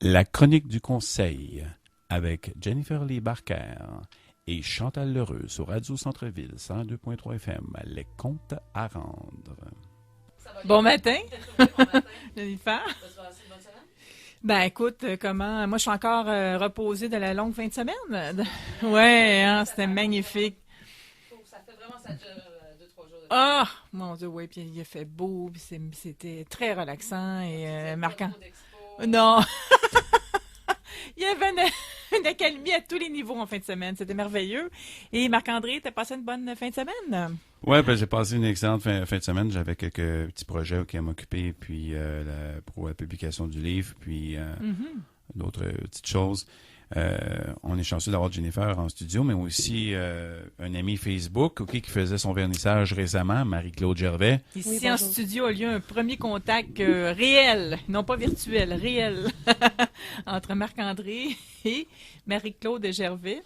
La chronique du conseil avec Jennifer Lee Barker et Chantal Lheureux sur Radio Centre-Ville 102.3 FM. Les comptes à rendre. Bon matin, Jennifer. Ben écoute, comment? Moi, je suis encore reposée de la longue fin de semaine. Ouais, hein, c'était magnifique. Ça fait vraiment ça dure 2-3 jours. Ah, mon Dieu, oui, puis il a fait beau, puis c'était très relaxant et marquant. Non, il y avait une accalmie à tous les niveaux en fin de semaine. C'était merveilleux. Et Marc-André, t'as passé une bonne fin de semaine? Ouais, ben, j'ai passé une excellente fin de semaine. J'avais quelques petits projets qui m'occuper, puis pour la publication du livre, puis d'autres petites choses. On est chanceux d'avoir Jennifer en studio, mais aussi un ami Facebook qui faisait son vernissage récemment, Marie-Claude Gervais. Ici, Oui, en studio, a lieu un premier contact réel, non pas virtuel, réel, entre Marc-André et Marie-Claude Gervais.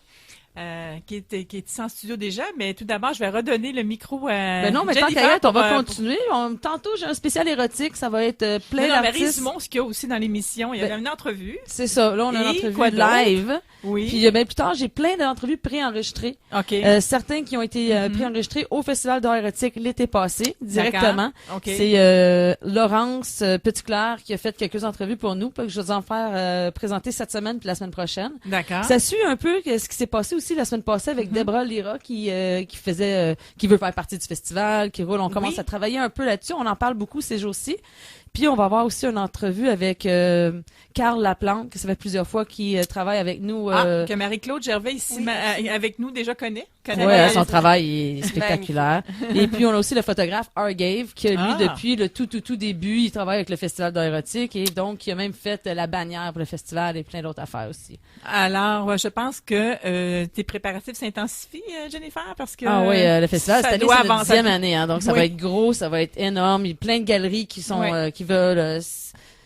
Qui est ici en studio déjà, mais tout d'abord, je vais redonner le micro à Ben non, mais tant Jennifer qu'à être, on va pour- continuer. Tantôt, j'ai un spécial érotique. Ça va être plein Non, mais d'artistes. résumons ce qu'il y a aussi dans l'émission. Il y avait une entrevue. C'est ça. Là, on a une Et entrevue quoi d'autre? live. Oui. Puis ben, plus tard, j'ai plein d'entrevues préenregistrées. OK. Certains qui ont été préenregistrés au Festival d'art érotique l'été passé, directement. D'accord. OK. C'est Laurence Petitclerc qui a fait quelques entrevues pour nous, que je vais en faire présenter cette semaine puis la semaine prochaine. D'accord. Ça suit un peu ce qui s'est passé aussi la semaine passée avec Deborah Lira qui veut faire partie du festival, qui roule. On commence à travailler un peu là-dessus. On en parle beaucoup ces jours-ci. Puis on va avoir aussi une entrevue avec Carl Laplante, que ça fait plusieurs fois qu'il travaille avec nous. Que Marie-Claude Gervais, ici, Oui, avec nous, déjà connaît. Ouais, son travail est spectaculaire. Et puis, on a aussi le photographe Argave, qui, lui, depuis le tout début, il travaille avec le Festival d'art érotique et donc, il a même fait la bannière pour le festival et plein d'autres affaires aussi. Alors, je pense que tes préparatifs s'intensifient, Jennifer, parce que... Ah oui, le festival, ça cette année, doit c'est notre avancer. 10e année, hein, donc ça Oui. va être gros, ça va être énorme. Il y a plein de galeries qui sont Oui. qui veulent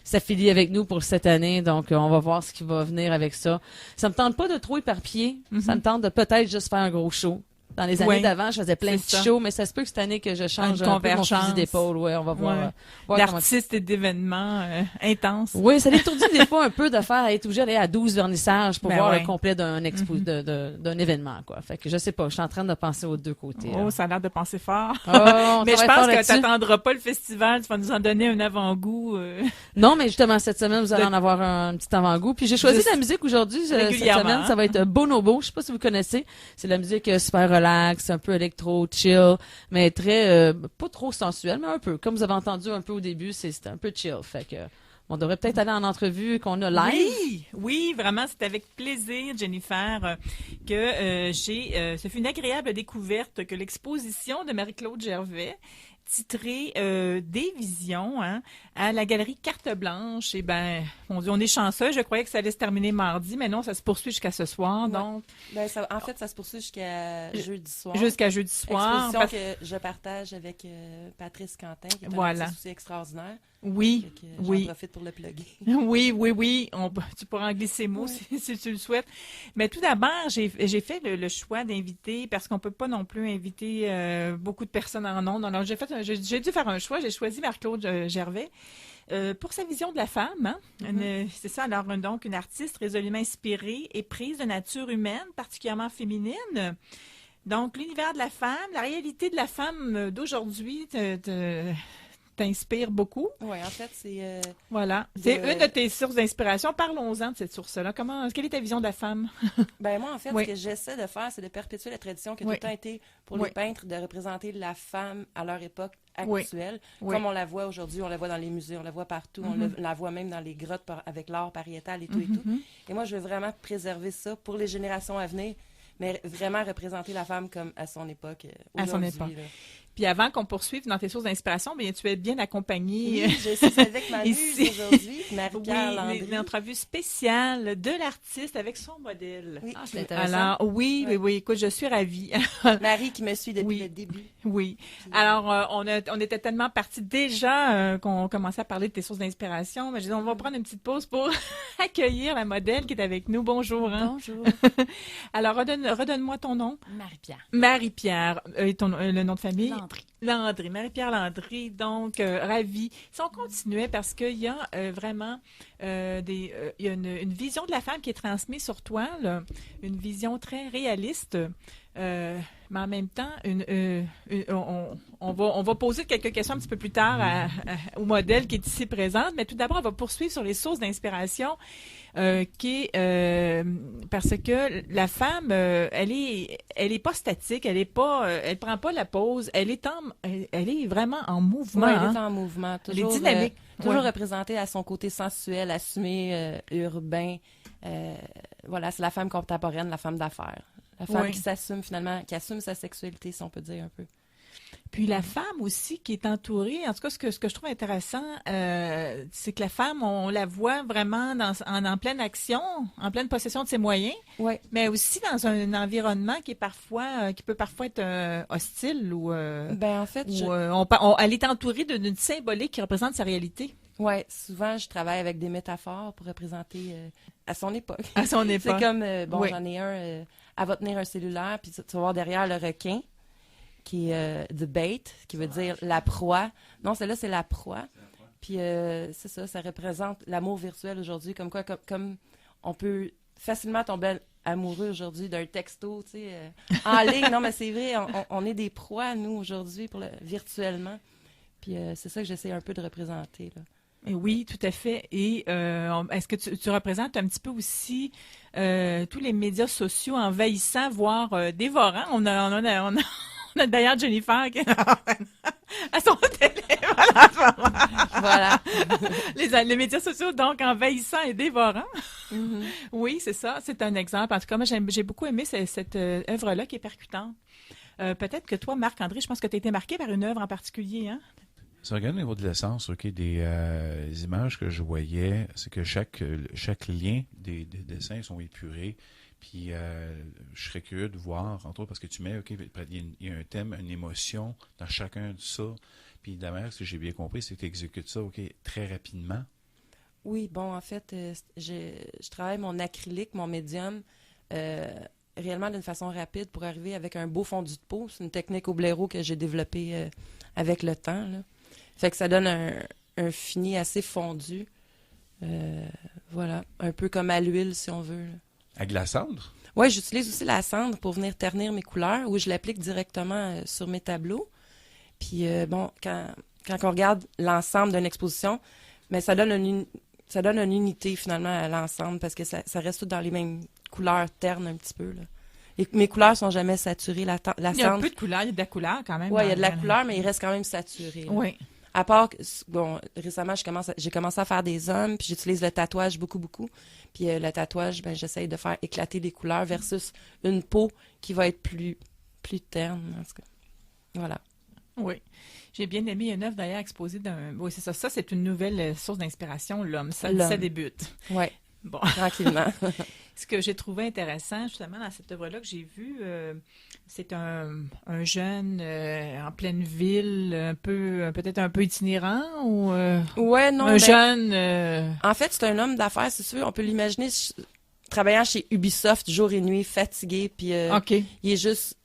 s'affilier avec nous pour cette année, donc on va voir ce qui va venir avec ça. Ça me tente pas de trop éparpiller, ça me tente de peut-être juste faire un gros show. Dans les années Oui. d'avant, je faisais plein de C'est petits ça. shows, mais ça se peut que cette année que je change Une un peu mon convergence. fusil d'épaule. Ouais, on va voir. Ouais. voir comment- D'artistes et d'événements intenses. Oui, ça l'étourdit des fois un peu de faire être obligé d'aller à 12 vernissages pour Ben voir ouais. le complet d'un expo, d'un événement, quoi. Fait que je sais pas, je suis en train de penser aux deux côtés. Oh, là. ça a l'air de penser fort. Oh, on Mais je travaille pense fort que là-dessus. t'attendras pas le festival, tu vas nous en donner un avant-goût. Non, mais justement, cette semaine, vous allez De- en avoir un petit avant-goût. Puis j'ai choisi Juste de la musique aujourd'hui, cette régulièrement, semaine. Ça va être Bonobo. Je sais pas si vous connaissez. C'est de la musique super relax, un peu électro, chill, mais très, pas trop sensuelle, mais un peu. Comme vous avez entendu un peu au début, c'est un peu chill. Fait que, on devrait peut-être aller en entrevue qu'on a live. Oui, vraiment, c'est avec plaisir, Jennifer, ce fut une agréable découverte que l'exposition de Marie-Claude Gervais, titrée Des visions, hein, à la galerie Carte Blanche. Et ben, on est chanceux. Je croyais que ça allait se terminer mardi, mais non, ça se poursuit jusqu'à ce soir. Ouais. Donc, Ben, en fait, ça se poursuit jusqu'à jeudi soir. jusqu'à jeudi soir. Exposition Parce- que je partage avec Patrice Quentin, qui est un Voilà. artiste aussi extraordinaire. Oui, Fait que j'en oui. profite pour le plugger. Oui. Tu pourras en glisser mot si tu le souhaites. Mais tout d'abord, j'ai fait le choix d'inviter, parce qu'on peut pas non plus inviter beaucoup de personnes en ondes. Alors, j'ai dû faire un choix. J'ai choisi Marc-Claude Gervais. Pour sa vision de la femme, hein? C'est ça, alors donc une artiste résolument inspirée et prise de nature humaine, particulièrement féminine. Donc, l'univers de la femme, la réalité de la femme d'aujourd'hui t'inspire beaucoup. Oui, en fait, c'est... Voilà. De- C'est une de tes sources d'inspiration. Parlons-en de cette source-là. Quelle est ta vision de la femme? Ben moi, en fait, Oui. ce que j'essaie de faire, c'est de perpétuer la tradition qui a Oui. tout le temps été pour Oui. les peintres de représenter la femme à leur époque Oui. actuelle. Oui. Comme on la voit aujourd'hui, on la voit dans les musées, on la voit partout, la voit même dans les grottes avec l'art pariétal et tout et tout. Et moi, je veux vraiment préserver ça pour les générations à venir, mais vraiment représenter la femme comme à son époque. À son aujourd'hui, époque. là. Puis avant qu'on poursuive dans tes sources d'inspiration, bien, tu es bien accompagnée. Oui, je suis avec ma muse Ici. aujourd'hui, Marie-Pierre Oui, Landry. une entrevue spéciale de l'artiste avec son modèle. Oui, Ah, c'est intéressant. Alors, oui, écoute, je suis ravie. Marie qui me suit depuis Oui. le début. Oui. Alors, on était tellement partis déjà qu'on commençait à parler de tes sources d'inspiration. Mais je dis, on va prendre une petite pause pour accueillir la modèle qui est avec nous. Bonjour. Hein? Bonjour. Alors, redonne-moi ton nom. Marie-Pierre. Marie-Pierre. Et le nom de famille? Marie-Pierre Landry, donc ravie. Si on continuait, parce qu'il y a vraiment il y a une vision de la femme qui est transmise sur toile, une vision très réaliste, mais en même temps, on va poser quelques questions un petit peu plus tard au modèle qui est ici présente, mais tout d'abord, on va poursuivre sur les sources d'inspiration. Parce que la femme, elle est pas statique, elle prend pas la pause, elle est vraiment en mouvement. Oui, elle est en mouvement, toujours, elle est dynamique, toujours représentée à son côté sensuel, assumé, urbain. Voilà, c'est la femme contemporaine, la femme d'affaires, la femme qui s'assume finalement, qui assume sa sexualité, si on peut dire un peu. Puis la femme aussi qui est entourée, en tout cas, ce que je trouve intéressant, c'est que la femme, on la voit vraiment en pleine action, en pleine possession de ses moyens, mais aussi dans un environnement qui peut parfois être hostile ou. En fait, elle est entourée d'une symbolique qui représente sa réalité. Oui, souvent je travaille avec des métaphores pour représenter à son époque. À son époque. C'est comme j'en ai un, elle va tenir un cellulaire, puis tu vas voir derrière le requin, qui est the bait, qui veut dire la proie. Non, celle-là, c'est la proie. Puis c'est ça représente l'amour virtuel aujourd'hui, comme quoi, comme on peut facilement tomber amoureux aujourd'hui d'un texto, tu sais, en ligne. Non, mais c'est vrai, on est des proies, nous, aujourd'hui, virtuellement. Puis c'est ça que j'essaie un peu de représenter, là. Oui, tout à fait. Et est-ce que tu représentes un petit peu aussi tous les médias sociaux envahissants, voire dévorants? On a d'ailleurs Jennifer qui à son téléphone en ce moment. Voilà. Les médias sociaux, donc, envahissants et dévorants. Mm-hmm. Oui, c'est ça. C'est un exemple. En tout cas, moi, j'ai beaucoup aimé cette œuvre-là qui est percutante. Peut-être que toi, Marc-André, je pense que tu as été marqué par une œuvre en particulier, hein? Si on regarde au niveau de l'essence, des images que je voyais, c'est que chaque lien des dessins sont épurés. Puis je serais curieux de voir, entre autres, parce que tu mets, il y a un thème, une émotion dans chacun de ça. Puis d'ailleurs, ce que j'ai bien compris, c'est que tu exécutes ça, très rapidement. Oui, bon, en fait, je travaille mon acrylique, mon médium, réellement d'une façon rapide pour arriver avec un beau fondu de peau. C'est une technique au blaireau que j'ai développée avec le temps, là. Fait que ça donne un fini assez fondu. Voilà, un peu comme à l'huile, si on veut, là. Avec la cendre? Oui, j'utilise aussi la cendre pour venir ternir mes couleurs, où je l'applique directement sur mes tableaux. Puis, quand on regarde l'ensemble d'une exposition, mais ça donne une unité, finalement, à l'ensemble, parce que ça reste tout dans les mêmes couleurs ternes, un petit peu, là. Mes couleurs sont jamais saturées. La cendre... Il y a un peu de couleur, il y a de la couleur quand même. Oui, il y a de la couleur, mais il reste quand même saturé. Oui. À part, récemment, j'ai commencé à faire des hommes, puis j'utilise le tatouage beaucoup. Puis le tatouage, j'essaye de faire éclater les couleurs versus une peau qui va être plus terne. En tout cas. Voilà. Oui. J'ai bien aimé une œuvre d'ailleurs exposée Oui, c'est ça. Ça, c'est une nouvelle source d'inspiration, l'homme. Ça débute. Oui. Bon. Tranquillement. Ce que j'ai trouvé intéressant, justement, dans cette œuvre-là que j'ai vue, c'est un jeune en pleine ville, peut-être un peu itinérant ou jeune. En fait, c'est un homme d'affaires, c'est sûr. On peut l'imaginer travaillant chez Ubisoft jour et nuit, fatigué, puis il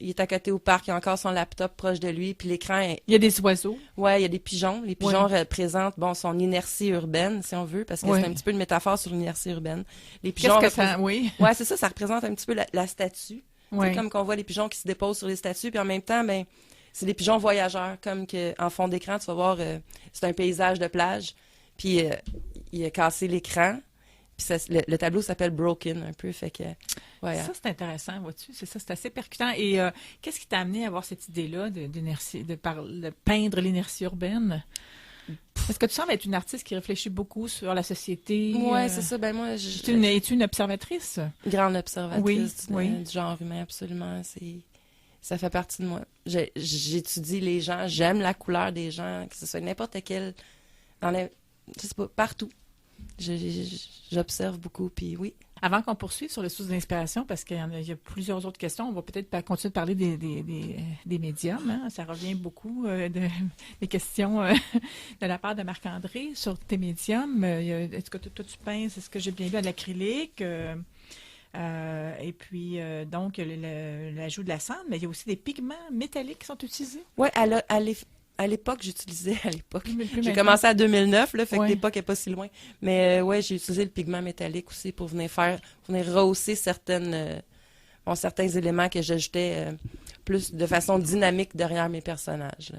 est à côté au parc, il a encore son laptop proche de lui, puis l'écran Il y a des oiseaux. Ouais, il y a des pigeons. Les pigeons représentent son inertie urbaine, si on veut, parce que c'est un petit peu une métaphore sur l'inertie urbaine. Les pigeons Oui. Ouais, c'est ça, ça représente un petit peu la statue. C'est comme qu'on voit les pigeons qui se déposent sur les statues, puis en même temps, c'est des pigeons voyageurs, comme en fond d'écran, tu vas voir, c'est un paysage de plage, puis il a cassé l'écran. Puis le tableau s'appelle Broken, un peu, fait que... Ouais, ça, c'est intéressant, vois-tu? C'est ça, c'est assez percutant. Et qu'est-ce qui t'a amené à avoir cette idée-là de peindre l'inertie urbaine? Est-ce que tu sembles être une artiste qui réfléchit beaucoup sur la société? Oui, c'est ça. Moi, es-tu une observatrice? Grande observatrice du genre humain, absolument. Ça fait partie de moi. J'étudie les gens, j'aime la couleur des gens, que ce soit n'importe quel... je sais pas, partout. J'observe beaucoup, puis oui. Avant qu'on poursuive sur le source d'inspiration, parce qu'il y a plusieurs autres questions, on va peut-être continuer de parler des médiums. Hein? Ça revient beaucoup des questions de la part de Marc-André sur tes médiums. Est-ce que toi, tu peins, est-ce que j'ai bien vu, à l'acrylique? Et puis, donc, l'ajout de la cendre, mais il y a aussi des pigments métalliques qui sont utilisés. Oui, à l'époque, j'utilisais, Plus j'ai maintenant. commencé à 2009, là, fait que Ouais. l'époque n'est pas si loin. Mais ouais, j'ai utilisé le pigment métallique aussi pour venir rehausser certains éléments que j'ajoutais plus de façon dynamique derrière mes personnages, là.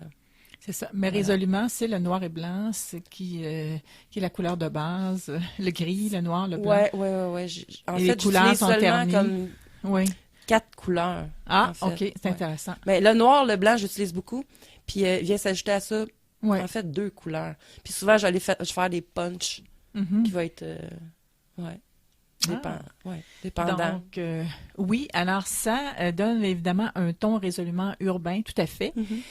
C'est ça. Mais Voilà. résolument, c'est le noir et blanc, qui est la couleur de base. Le gris, le noir, le blanc. Ouais. En Et les fait, couleurs j'utilise sont seulement ternies. comme Oui. 4 couleurs. Ah, en fait. OK, c'est Ouais. intéressant. Mais le noir, le blanc, j'utilise beaucoup. Puis vient s'ajouter à ça, Oui. en fait, 2 couleurs. Puis souvent, je vais faire des punchs Mhm. qui vont être, dépendant. Donc, oui, alors ça donne évidemment un ton résolument urbain, tout à fait. Mhm.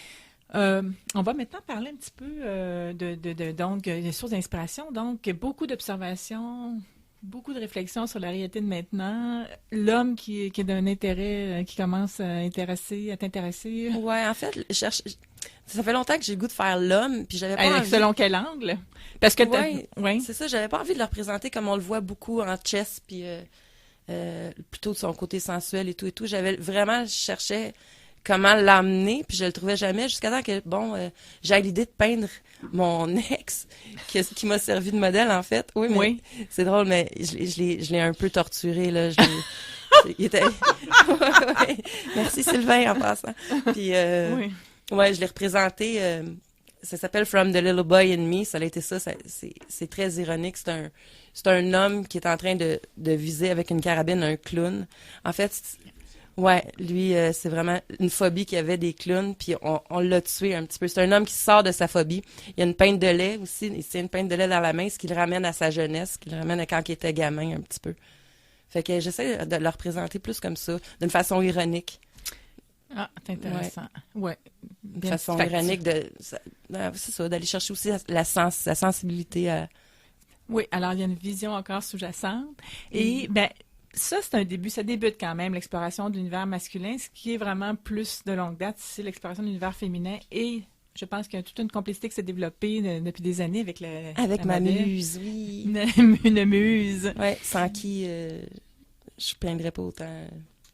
On va maintenant parler un petit peu donc, des sources d'inspiration. Donc, beaucoup d'observations, beaucoup de réflexions sur la réalité de maintenant. L'homme qui est d'un intérêt, qui commence à t'intéresser. Ouais, en fait, ça fait longtemps que j'ai le goût de faire l'homme, puis j'avais pas envie. Selon quel angle? Parce que Ouais, c'est ça, j'avais pas envie de le représenter comme on le voit beaucoup en chess, puis plutôt de son côté sensuel et tout. J'avais vraiment cherché comment l'amener, puis je le trouvais jamais, jusqu'à temps que, j'ai l'idée de peindre mon ex, qui m'a servi de modèle, en fait. Oui, mais Oui. c'est drôle, mais je l'ai un peu torturé, là. Il était... Ouais. Merci, Sylvain, en passant. Puis, Oui. ouais, je l'ai représenté... ça s'appelle From the Little Boy in Me. Ça a été ça. C'est très ironique. C'est un homme qui est en train de viser avec une carabine un clown. En fait, ouais, lui, c'est vraiment une phobie qu'il avait des clowns, puis on l'a tué un petit peu. C'est un homme qui sort de sa phobie. Il y a une pinte de lait aussi. Il tient une pinte de lait dans la main, ce qui le ramène à sa jeunesse, ce qui le ramène à quand il était gamin un petit peu. Fait que j'essaie de le représenter plus comme ça, d'une façon ironique. Ah, c'est intéressant. Ouais. De façon ironique, c'est ça, d'aller chercher aussi la sensibilité à... Oui, alors il y a une vision encore sous-jacente. Et ça, c'est un début. Ça débute quand même, l'exploration de l'univers masculin. Ce qui est vraiment plus de longue date, c'est l'exploration de l'univers féminin. Et je pense qu'il y a toute une complicité qui s'est développée depuis des années avec Avec la ma modèle. muse, oui. Une muse. Ouais, sans qui je peindrais pas autant.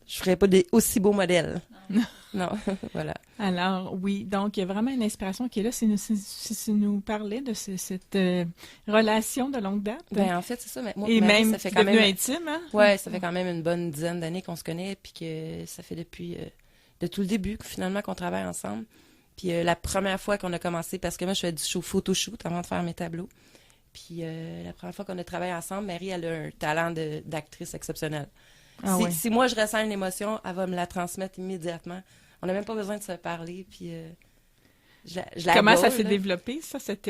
Je ferais pas des aussi beaux modèles. Non, voilà. Alors, oui, donc il y a vraiment une inspiration qui est là. Si nous parlait de cette relation de longue date. Ben, en fait, c'est ça. Mais moi, Et Marie, même, ça fait c'est quand devenu même... intime, hein? Ouais, ça fait quand même une bonne dizaine d'années qu'on se connaît, puis que ça fait depuis de tout le début finalement qu'on travaille ensemble. Puis la première fois qu'on a commencé, parce que moi je fais du photoshoot avant de faire mes tableaux. Puis la première fois qu'on a travaillé ensemble, Marie, elle a un talent d'actrice exceptionnel. Ah ouais. Si moi je ressens une émotion, elle va me la transmettre immédiatement. On n'a même pas besoin de se parler, puis je la Comment adore, ça s'est là. développé, ça, cette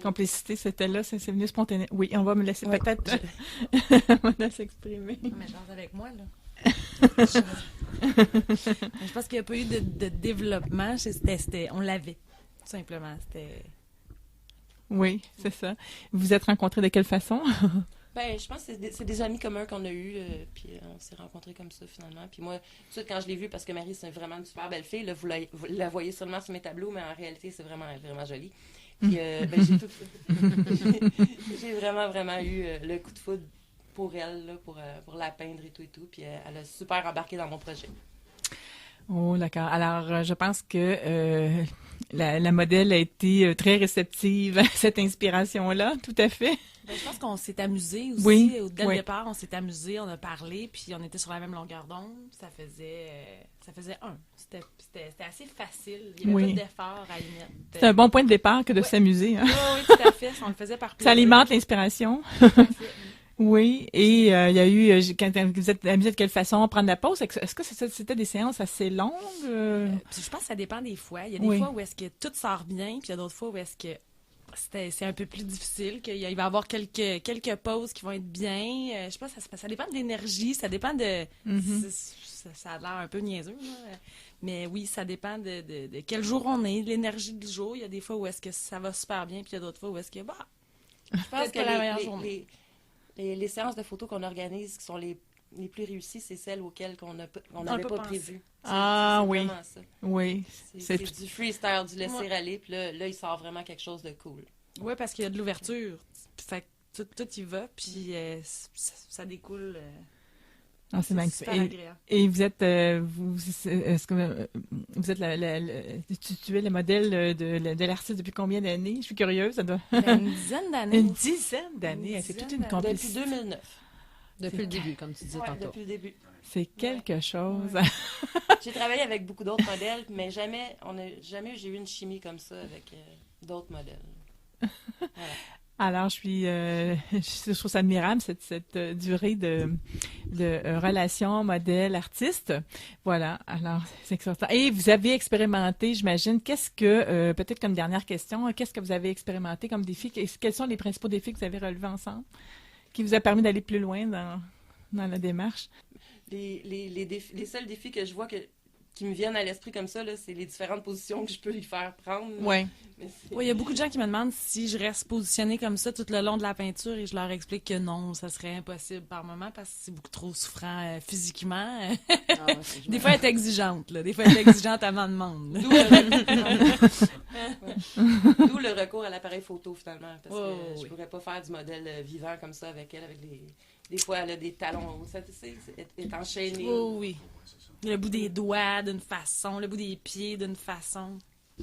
complicité, c'était là, c'est venu spontané. Oui, on va me laisser Ouais, peut-être Mona s'exprimer. Mais danse avec moi, là. Je pense qu'il n'y a pas eu de développement. On l'avait, tout simplement. Oui, c'est ça. Vous vous êtes rencontrés de quelle façon? Ben, je pense que c'est des amis communs qu'on a eus, puis on s'est rencontrés comme ça, finalement. Puis moi, tout de suite, quand je l'ai vue, parce que Marie, c'est vraiment une super belle fille, là, vous la voyez seulement sur mes tableaux, mais en réalité, c'est vraiment, vraiment joli. Puis, j'ai vraiment, vraiment eu le coup de foudre pour elle, là, pour la peindre et tout. Puis elle a super embarqué dans mon projet. Oh, d'accord. Alors, je pense que la modèle a été très réceptive à cette inspiration-là, tout à fait. Ben, je pense qu'on s'est amusé aussi. Oui, Dès oui. le départ, on s'est amusé, on a parlé, puis on était sur la même longueur d'onde. Ça faisait un. C'était assez facile. Il y avait Oui. pas d'effort à la limite. C'est un bon point de départ que de Ouais. s'amuser. Hein? Oui, tout à fait. On le faisait par plaisir. Ça alimente l'inspiration. Tout à fait. Oui, et il y a eu, quand vous êtes amusé de quelle façon prendre la pause, est-ce que c'était des séances assez longues? Puis je pense que ça dépend des fois. Il y a des Oui. fois où est-ce que tout sort bien, puis il y a d'autres fois où est-ce que c'est un peu plus difficile, qu'il va y avoir quelques pauses qui vont être bien. Je pense que ça dépend de l'énergie, ça dépend de... Mhm. Ça a l'air un peu niaiseux, là. Mais oui, ça dépend de quel jour on est, de l'énergie du jour. Il y a des fois où est-ce que ça va super bien, puis il y a d'autres fois où est-ce que, Je pense peut-être que pas la meilleure journée. les séances de photos qu'on organise qui sont les plus réussies, c'est celles auxquelles on n'avait peut pas penser. prévu. Ah, C'est oui. vraiment ça. Oui. C'est du freestyle, du laisser Ouais. aller, puis là, il sort vraiment quelque chose de cool. Oui, parce qu'il y a de l'ouverture. Fait que tout y va, puis ça découle Ah, c'est magnifique. super agréable. Et vous êtes, est-ce que vous êtes tu es le modèle de l'artiste depuis combien d'années? Je suis curieuse. Ça doit... Une dizaine d'années. Une dizaine d'années. C'est toute une Depuis complicité. 2009. Depuis le début, comme tu disais Ouais, tantôt. depuis le début. C'est quelque chose. J'ai travaillé avec beaucoup d'autres modèles, mais jamais j'ai eu une chimie comme ça avec d'autres modèles. Voilà. Alors, je trouve ça admirable, cette durée de relation modèle-artiste. Voilà. Alors, c'est extraordinaire. Et vous avez expérimenté, j'imagine, peut-être comme dernière question, qu'est-ce que vous avez expérimenté comme défi? Quels sont les principaux défis que vous avez relevés ensemble qui vous a permis d'aller plus loin dans la démarche? Les seuls défis que je vois qui me viennent à l'esprit comme ça, là, c'est les différentes positions que je peux lui faire prendre. Oui. Oui, il y a beaucoup de gens qui me demandent si je reste positionnée comme ça tout le long de la peinture et je leur explique que non, ça serait impossible par moment parce que c'est beaucoup trop souffrant physiquement. Des fois, elle est exigeante, là. Des fois, elle est exigeante à ma demande. D'où le recours à l'appareil photo, finalement, parce que je pourrais pas faire du modèle vivant comme ça avec elle, avec des fois, elle a des talons hauts, ça, tu sais, est enchaîné. Oh, oui. Le bout des doigts d'une façon, le bout des pieds d'une façon.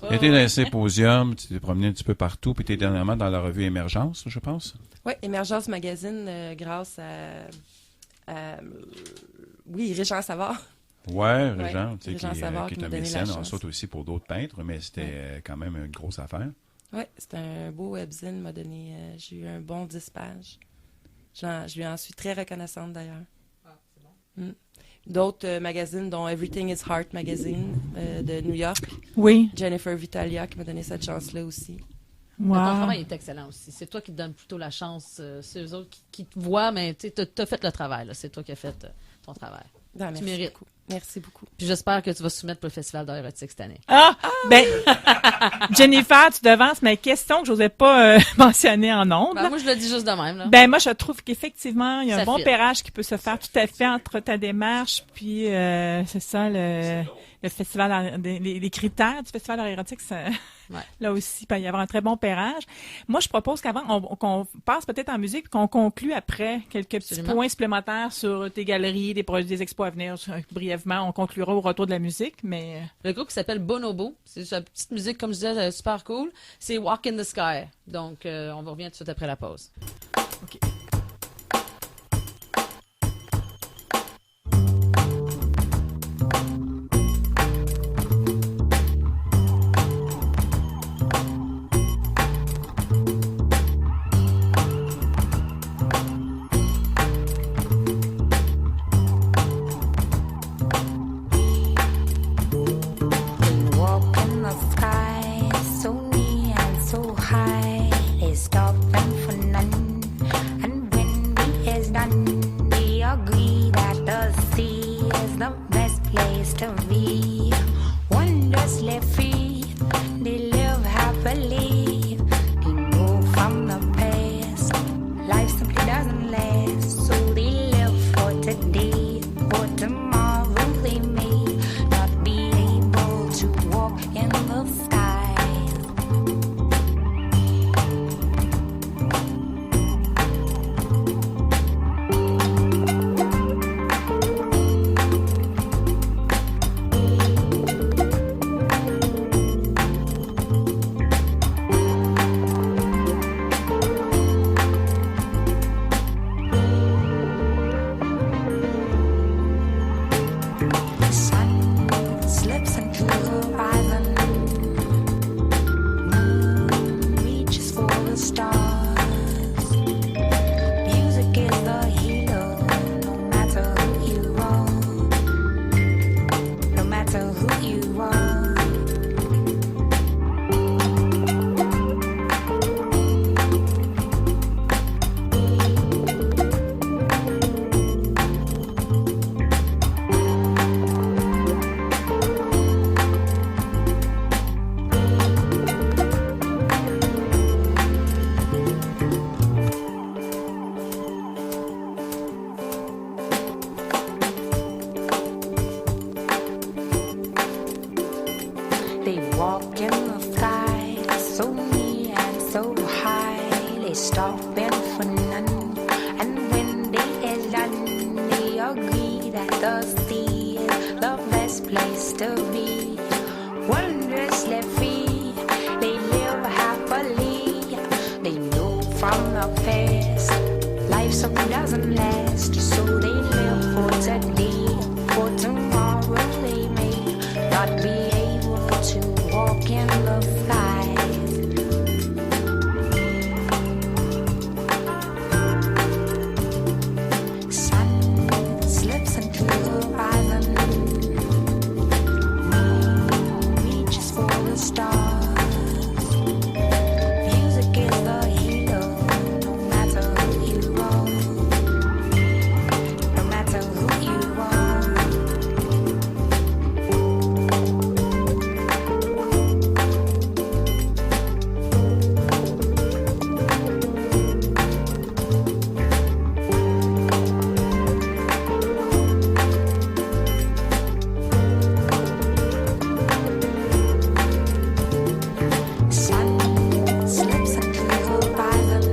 Tu étais dans les symposiums, tu t'es promené un petit peu partout, puis tu es dernièrement dans la revue Émergence, je pense. Oui, Émergence Magazine, grâce à oui, Régent Savard. Ouais, Régent, tu sais, Régent Savard qui qui est m'a un donné la mécène, chance. ensuite aussi pour d'autres peintres, mais c'était quand même une grosse affaire. Oui, c'était un beau webzine, m'a donné, j'ai eu un bon 10 pages. Je lui en suis très reconnaissante, d'ailleurs. Ah, c'est bon. D'autres magazines, dont Everything is Heart Magazine de New York. Oui. Jennifer Vitalia qui m'a donné cette chance-là aussi. Mais ton Wow. travail est excellent aussi. C'est toi qui te donnes plutôt la chance. C'est eux autres qui te voient, mais tu as fait le travail. Là. C'est toi qui as fait ton travail. Ben, merci mérites. beaucoup. Merci beaucoup. Puis j'espère que tu vas soumettre pour le Festival d'art érotique cette année. Ah! Ben, Jennifer, tu devances ma question que j'osais pas mentionner en ondes. Ben, moi, je le dis juste de même. Là. Ben moi je trouve qu'effectivement il y a Ça un bon fit. pairage qui peut se faire tout à fait entre ta démarche puis c'est ça le festival les critères du festival d'art érotique ça, Ouais. là aussi il peut y avoir un très bon pairage. Moi je propose qu'avant qu'on passe peut-être en musique puis qu'on conclue après quelques petits Absolument. points supplémentaires sur tes galeries, des expos à venir. Brièvement on conclura au retour de la musique mais Le groupe qui s'appelle Bonobo, c'est une petite musique, comme je disais, super cool. C'est Walk in the Sky. Donc, on revient tout de suite après la pause. OK. Walk in the sky, so near and so high. They stop and for none. And when the is done, they agree that the sea is the best place to be. Wondrously free, they live happily. They know from the past, life simply doesn't last. So they live for today, for tomorrow they may not be able to walk in the sky. The sun slips into the horizon. Moon reaches for the stars. Music is the healer, no matter who you are. No matter who you are. They walk in the sky, so near and so high. They stop and for none. And when they is done, they agree from the past. Life so doesn't last, so they live for today. For tomorrow they may not be able to walk in the skies. Sun slips into the horizon, moon reaches for the stars. Music is the healer, no matter who you are. No matter who you are. Sun slips into the horizon,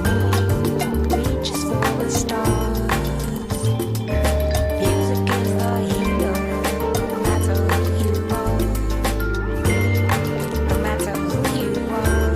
moon reaches for the stars. Music is the healer, no matter who you are. No matter who you are.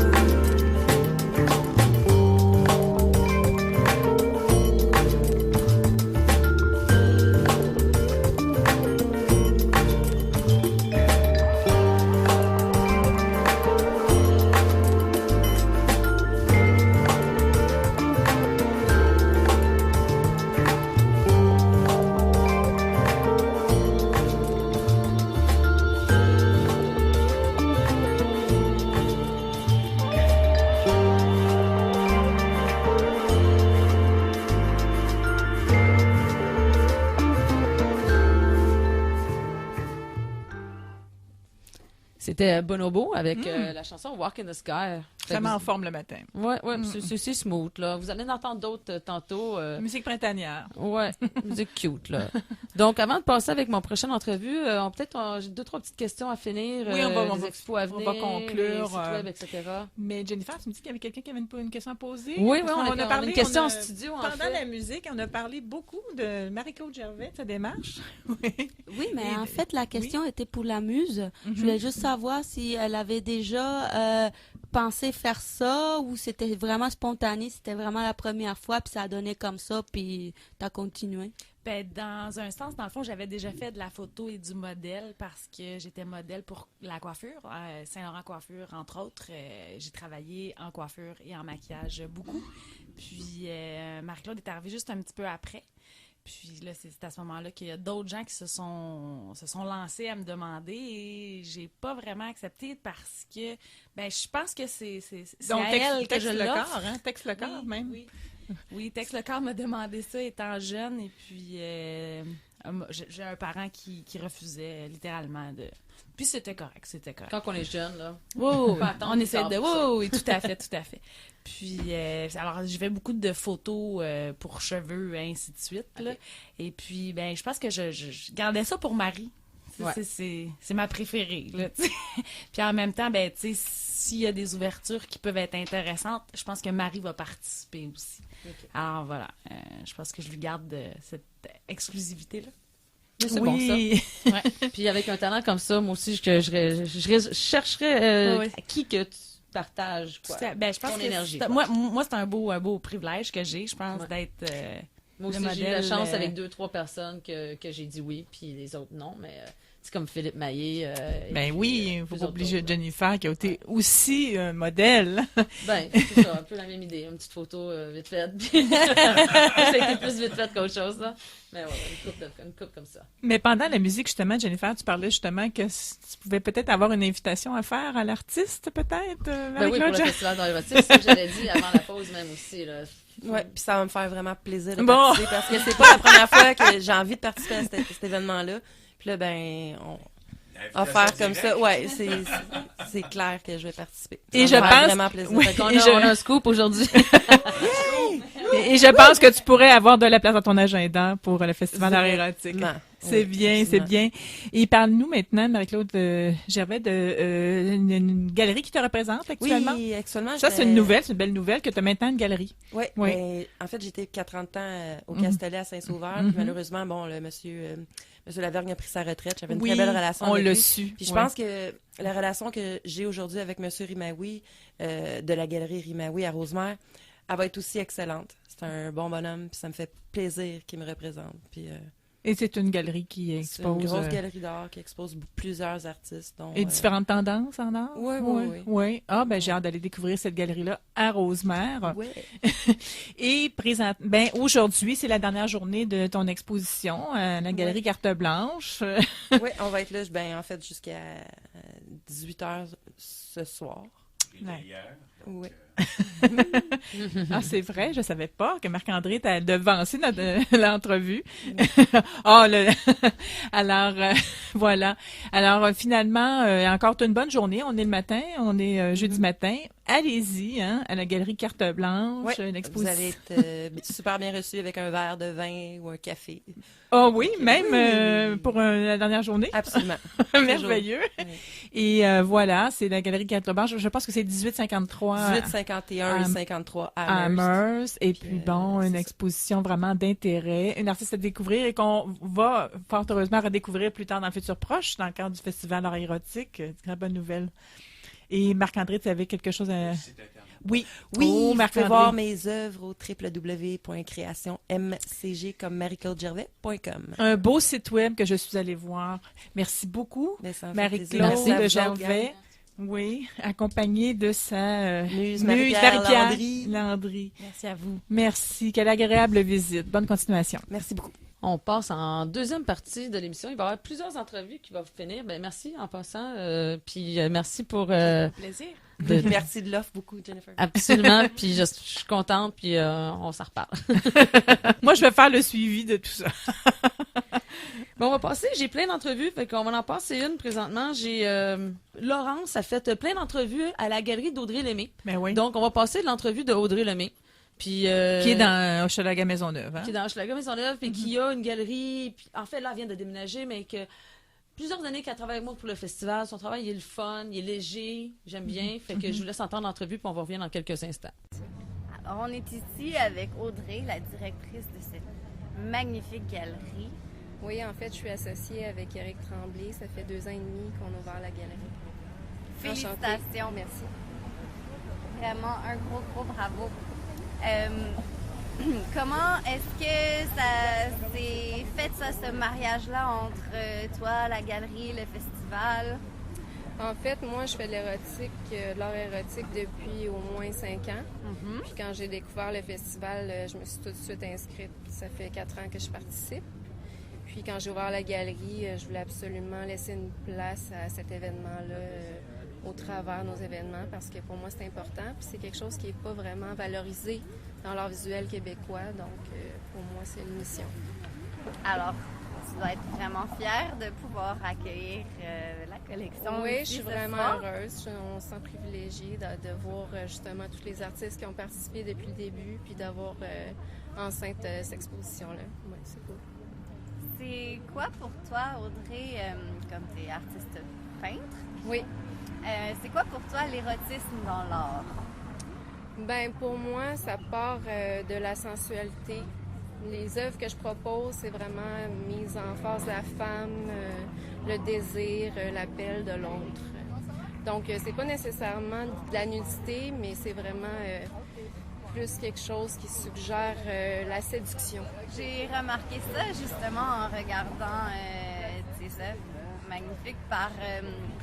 C'était Bonobo avec la chanson Walk in the Sky. Vraiment en forme le matin. Ouais, c'est smooth, là. Vous allez en entendre d'autres tantôt. Musique printanière. Ouais, musique cute, là. Donc, avant de passer avec mon prochaine entrevue, j'ai 2-3 petites questions à finir. Oui, on les va- expos à venir, on va conclure, les sites web, etc. Mais Jennifer, tu me dis qu'il y avait quelqu'un qui avait une question à poser? Oui, Parce on qu'on a une question en studio, en Pendant fait. la musique, on a parlé beaucoup de Marie-Claude Gervais, de sa démarche. Oui. Oui, mais Et- en fait, la question était pour la muse. Je voulais juste savoir si elle avait déjà pensé faire ça ou c'était vraiment spontané, c'était vraiment la première fois, puis ça a donné comme ça, puis t'as continué. Ben, dans un sens, dans le fond, j'avais déjà fait de la photo et du modèle parce que j'étais modèle pour la coiffure, Saint-Laurent Coiffure, entre autres. J'ai travaillé en coiffure et en maquillage beaucoup. Puis, Marie-Claude est arrivée juste un petit peu après. Puis là, c'est à ce moment-là qu'il y a d'autres gens qui se sont lancés à me demander et j'ai pas vraiment accepté parce que, ben, je pense que c'est Donc, à elle que texte je le l'offre. corps, hein? Texte le corps, même. Oui, Tex Lecor m'a demandé ça étant jeune et puis j'ai un parent qui refusait littéralement de... Puis c'était correct. Quand on est jeune, là. Wow, Faut attendre on plus essaie tard de... pour ça. Oui, tout à fait. Puis, alors, je fais beaucoup de photos pour cheveux et ainsi de suite. Là. Et puis, ben, je pense que je gardais ça pour Marie. Ouais. C'est ma préférée. Là, tu sais. Puis en même temps, ben, tu sais, s'il y a des ouvertures qui peuvent être intéressantes, je pense que Marie va participer aussi. Okay. Alors voilà, je pense que je lui garde cette exclusivité-là. Mais c'est Oui. bon, ça. Ouais. Puis avec un talent comme ça, moi aussi, je chercherais Ouais. à qui que tu partages quoi. Ben, je pense ton que énergie. moi, c'est un beau privilège que j'ai, je pense, Ouais. d'être... Moi le aussi, j'ai eu la modèle, chance avec 2-3 personnes que j'ai dit oui, puis les autres non, mais c'est comme Philippe Maillé. Ben oui, il ne faut pas obliger autres, Jennifer qui a été aussi un modèle. Ben, c'est ça, un peu la même idée. Une petite photo vite faite. Puis ça a été plus vite fait qu'autre chose, là. Mais voilà, une coupe comme ça. Mais pendant la musique, justement, Jennifer, tu parlais justement que tu pouvais peut-être avoir une invitation à faire à l'artiste, peut-être, Ben oui, pour Marie-Claude? le festival d'Aérotique, c'est ce que j'avais dit avant la pause même aussi, là. Ouais, puis ça va me faire vraiment plaisir de Bon. participer parce que c'est pas la première fois que j'ai envie de participer à cet événement-là. Puis là, ben, on va faire comme ça. Ouais, c'est clair que je vais participer. Ça Et va je me faire pense- vraiment plaisir. oui. Fait qu'on Et a, je- on a un scoop aujourd'hui. Et je pense que tu pourrais avoir de la place dans ton agenda pour le festival d'art érotique. Vraiment. C'est Oui, bien, c'est absolument. bien. Et parle-nous maintenant, Marie-Claude Gervais, de une galerie qui te représente actuellement. Oui, actuellement. Ça, c'est une nouvelle, c'est une belle nouvelle que tu as maintenant une galerie. Oui, Oui. en fait, j'étais 40 ans au Mhm. Castellet à Saint-Sauveur. Mhm. Puis malheureusement, bon, le monsieur M. Lavergne a pris sa retraite. J'avais une Oui, très belle relation on avec l'a lui. su. Puis je Ouais. pense que la relation que j'ai aujourd'hui avec M. Rimaoui, de la galerie Rimaoui à Rosemère, elle va être aussi excellente. C'est un bon bonhomme, puis ça me fait plaisir qu'il me représente. Puis Et c'est une galerie qui c'est une expose grosse galerie d'art qui expose plusieurs artistes. Dont, et différentes tendances en art. Oui. Oui. Ah, ben j'ai hâte d'aller découvrir cette galerie-là à Rosemère. Ouais. Et aujourd'hui, c'est la dernière journée de ton exposition à la galerie Carte Blanche. Oui, on va être là, en fait, jusqu'à 18h ce soir. Ouais. Oui. Ah, c'est vrai, je savais pas que Marc-André t'a devancé l'entrevue. Alors, voilà. Alors, finalement, encore une bonne journée. On est le matin, on est jeudi matin. Allez-y, à la galerie Carte Blanche, Oui, une vous exposition. allez être super bien reçu avec un verre de vin ou un café. Oh oui, même pour la dernière journée. Absolument. Merveilleux. Oui. Et voilà, c'est la galerie Carte Blanche. Je pense que c'est 1853. 1851 et 53 à Amherst. Et puis bon, c'est une ça. exposition vraiment d'intérêt, une artiste à découvrir et qu'on va fort heureusement redécouvrir plus tard dans le futur proche, dans le cadre du festival art érotique. Très bonne nouvelle. Et Marc-André, tu avais quelque chose à... Oui, Oui, oh, vous pouvez Marc-André. voir mes œuvres au www.créationmcg.com. Un beau site web que je suis allée voir. Merci beaucoup, Mais ça me fait plaisir. Marie-Claude Merci à de vous autres, Gervais. Oui, accompagnée de sa Muse muse Marie-Pierre Landry. Merci à vous. Merci, quelle agréable visite. Bonne continuation. Merci beaucoup. On passe en deuxième partie de l'émission. Il va y avoir plusieurs entrevues qui vont finir. Ben, merci en passant. Puis merci pour... Plaisir. Merci de l'offre beaucoup, Jennifer. Absolument. Puis je suis contente. Puis on s'en reparle. Moi, je vais faire le suivi de tout ça. Bon, on va passer. J'ai plein d'entrevues. Fait qu'on va en passer une présentement. J'ai Laurence a fait plein d'entrevues à la galerie d'Audrey Lemay. Ben oui. Donc, on va passer de l'entrevue de Audrey Lemay. Puis, Qui est dans Hochelaga Maisonneuve. Hein? qui est dans Hochelaga Maisonneuve, puis qui a une galerie. Puis, en fait, là, elle vient de déménager, mais que plusieurs années qu'elle travaille avec moi pour le festival. Son travail, il est le fun, il est léger, j'aime bien. Fait que je vous laisse entendre l'entrevue, puis on va revenir dans quelques instants. Alors, on est ici avec Audrey, la directrice de cette magnifique galerie. Oui, en fait, je suis associée avec Éric Tremblay. Ça fait 2 ans et demi qu'on a ouvert la galerie. Félicitations. Enchantée. Merci. Vraiment un gros bravo. Comment est-ce que ça s'est fait, ce mariage-là entre toi, la galerie, le festival? En fait, moi, je fais de l'érotique, de l'art érotique depuis au moins 5 ans. Puis quand j'ai découvert le festival, je me suis tout de suite inscrite. Ça fait 4 ans que je participe. Puis quand j'ai ouvert la galerie, je voulais absolument laisser une place à cet événement-là au travers de nos événements parce que pour moi, c'est important. Puis c'est quelque chose qui n'est pas vraiment valorisé dans l'art visuel québécois. Donc, pour moi, c'est une mission. Alors, tu dois être vraiment fière de pouvoir accueillir la collection. Oui, je ici suis ce vraiment soir. heureuse. On se sent privilégié de voir justement tous les artistes qui ont participé depuis le début puis d'avoir enceinte cette exposition-là. Oui, c'est cool. C'est quoi pour toi, Audrey, comme tu es artiste peintre? Oui. C'est quoi pour toi l'érotisme dans l'art? Ben pour moi, ça part de la sensualité. Les œuvres que je propose, c'est vraiment mise en face de la femme, le désir, l'appel de l'autre. Donc, c'est pas nécessairement de la nudité, mais c'est vraiment plus quelque chose qui suggère la séduction. J'ai remarqué ça justement en regardant tes œuvres magnifiques par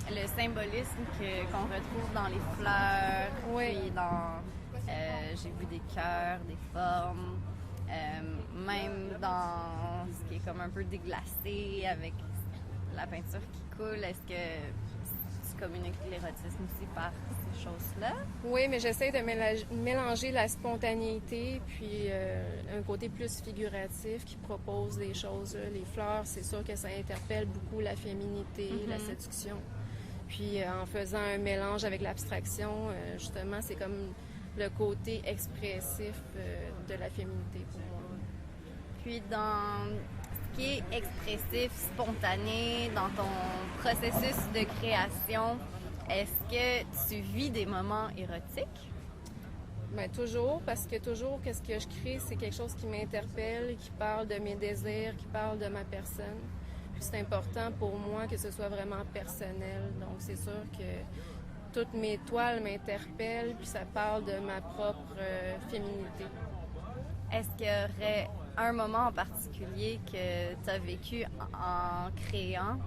le symbolisme qu'on retrouve dans les fleurs, Oui. puis dans j'ai vu des cœurs, des formes, même dans ce qui est comme un peu déglacé avec la peinture qui coule. Est-ce que tu communiques l'érotisme aussi par ces choses-là? Oui, mais j'essaie de mélanger la spontanéité puis un côté plus figuratif qui propose des choses. Les fleurs, c'est sûr que ça interpelle beaucoup la féminité, la séduction. Puis en faisant un mélange avec l'abstraction, justement, c'est comme le côté expressif de la féminité pour moi. Puis dans ce qui est expressif, spontané, dans ton processus de création, est-ce que tu vis des moments érotiques? Bien, toujours, parce que toujours, qu'est-ce que je crée, c'est quelque chose qui m'interpelle, qui parle de mes désirs, qui parle de ma personne. c'est important pour moi que ce soit vraiment personnel. Donc, c'est sûr que toutes mes toiles m'interpellent, puis ça parle de ma propre féminité. Est-ce qu'il y aurait un moment en particulier que tu as vécu en créant?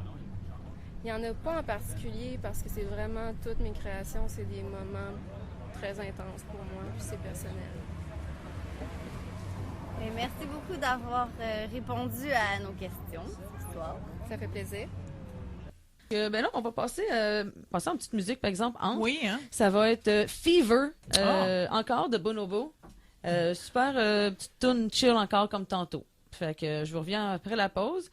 Il n'y en a pas en particulier parce que c'est vraiment toutes mes créations, c'est des moments très intenses pour moi, puis c'est personnel. Et merci beaucoup d'avoir répondu à nos questions ce soir. Ça fait plaisir. Ben là, on va passer en petite musique, par exemple. Entre. Oui, hein? Ça va être Fever, encore de Bonobo. Super petite tune chill encore comme tantôt. Fait que je vous reviens après la pause.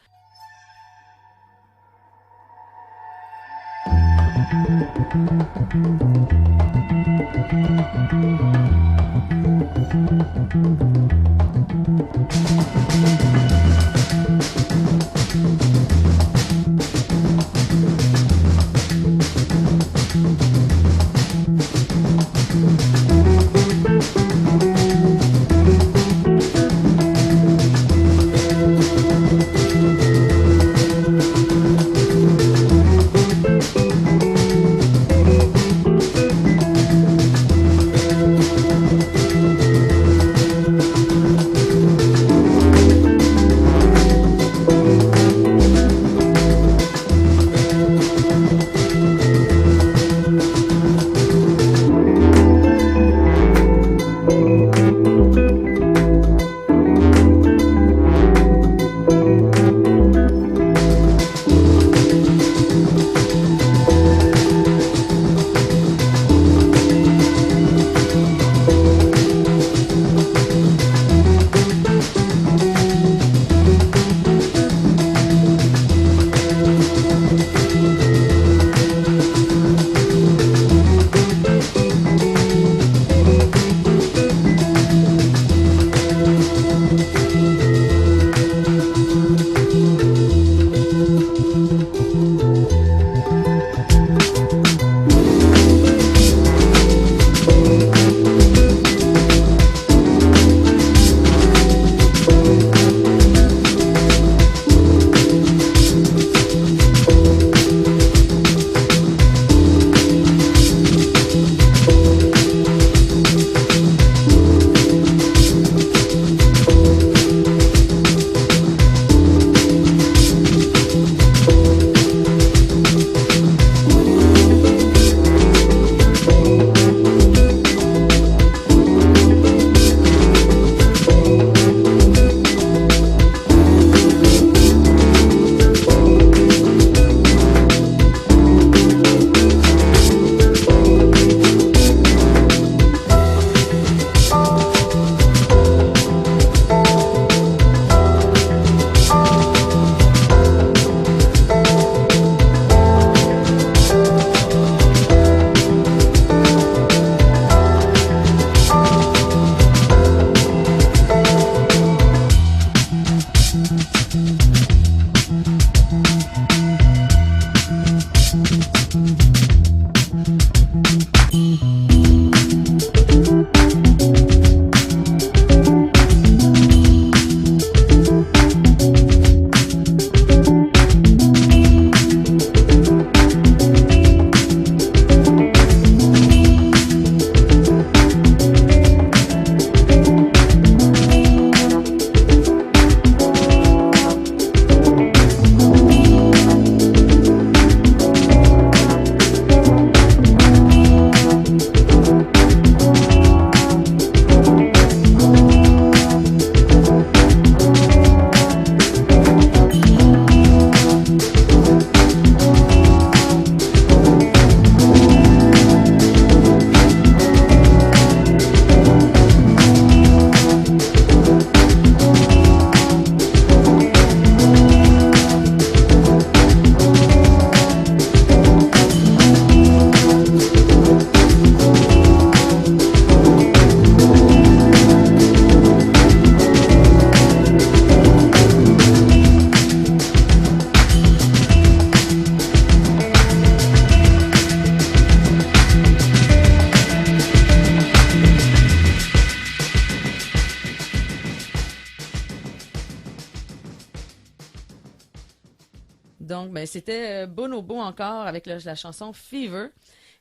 ben, c'était Bonobo encore avec la chanson Fever.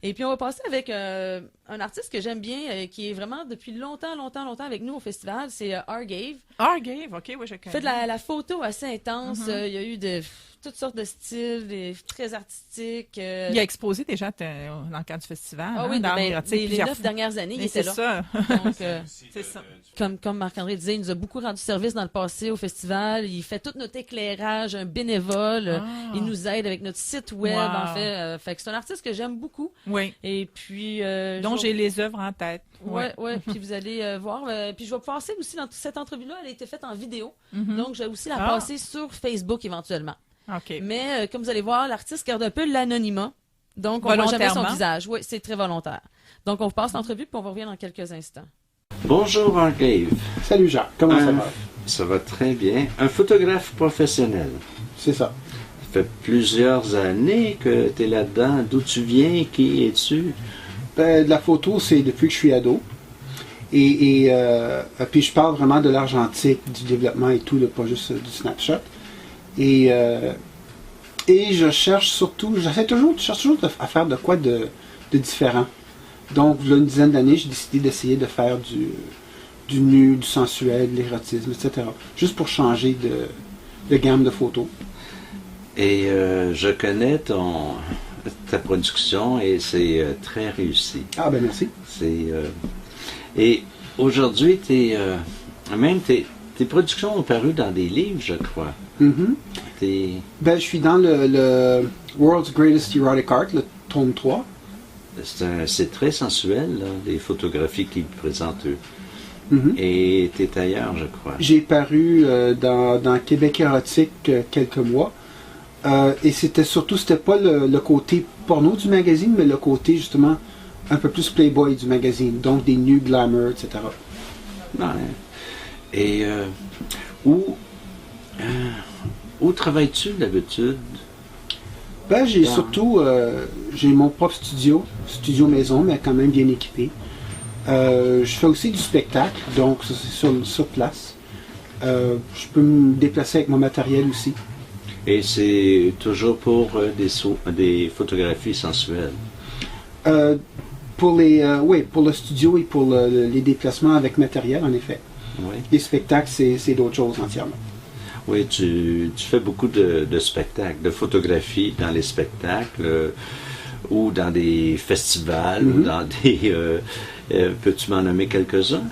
Et puis, on va passer avec un artiste que j'aime bien, qui est vraiment depuis longtemps avec nous au festival. C'est Argave. Argave, OK, oui, je connais. Fait de la photo assez intense. Il y a eu toutes sortes de styles, très artistiques. Il a exposé déjà dans le cadre du festival. Ah oui, les 9 dernières années, il était là. C'est ça. Donc, c'est ça. Comme Marc-André disait, il nous a beaucoup rendu service dans le passé au festival. Il fait tout notre éclairage, un bénévole. Il nous aide avec notre site web, en fait. Fait que c'est un artiste que j'aime beaucoup. Oui. Et puis... dont j'ai les œuvres en tête. Ouais. Puis vous allez voir. Puis je vais passer aussi dans toute cette entrevue-là. Elle a été faite en vidéo. Donc, je vais aussi la passer sur Facebook éventuellement. OK. Mais comme vous allez voir, l'artiste garde un peu l'anonymat. Donc, on ne voit jamais son visage. Oui, c'est très volontaire. Donc, on passe l'entrevue puis on va revenir dans quelques instants. Bonjour, Argave. Salut, Jacques. Comment ça va? Ça va très bien. Un photographe professionnel. C'est ça. Ça fait plusieurs années que tu es là-dedans. D'où tu viens? Qui es-tu? De la photo, c'est depuis que je suis ado. Et puis, je parle vraiment de l'argentique, du développement et tout, pas juste du snapshot. Et je cherche toujours à faire de quoi de différent. Donc, il y a une dizaine d'années, j'ai décidé d'essayer de faire du nu, du sensuel, de l'érotisme, etc. Juste pour changer de gamme de photos. Et je connais ta production et c'est très réussi. Ah ben merci. Et aujourd'hui, tes productions ont paru dans des livres, je crois. Mm-hmm. Je suis dans le World's Greatest Erotic Art, le tome 3. C'est très sensuel, là, les photographies qu'ils présentent eux. Mm-hmm. Et tu es ailleurs, je crois. J'ai paru dans Québec érotique quelques mois. Et c'était pas le côté porno du magazine, mais le côté justement un peu plus playboy du magazine. Donc des nus, glamour, etc. Ouais. Et où travailles-tu d'habitude? J'ai surtout j'ai mon propre studio maison, mais quand même bien équipé. Je fais aussi du spectacle, donc c'est sur place. Je peux me déplacer avec mon matériel aussi. Et c'est toujours pour des photographies sensuelles? Pour le studio et pour les déplacements avec matériel, en effet. Oui. Les spectacles, c'est d'autres choses entièrement. Oui, tu fais beaucoup de spectacles, de photographies dans les spectacles ou dans des festivals, ou dans des... peux-tu m'en nommer quelques-uns?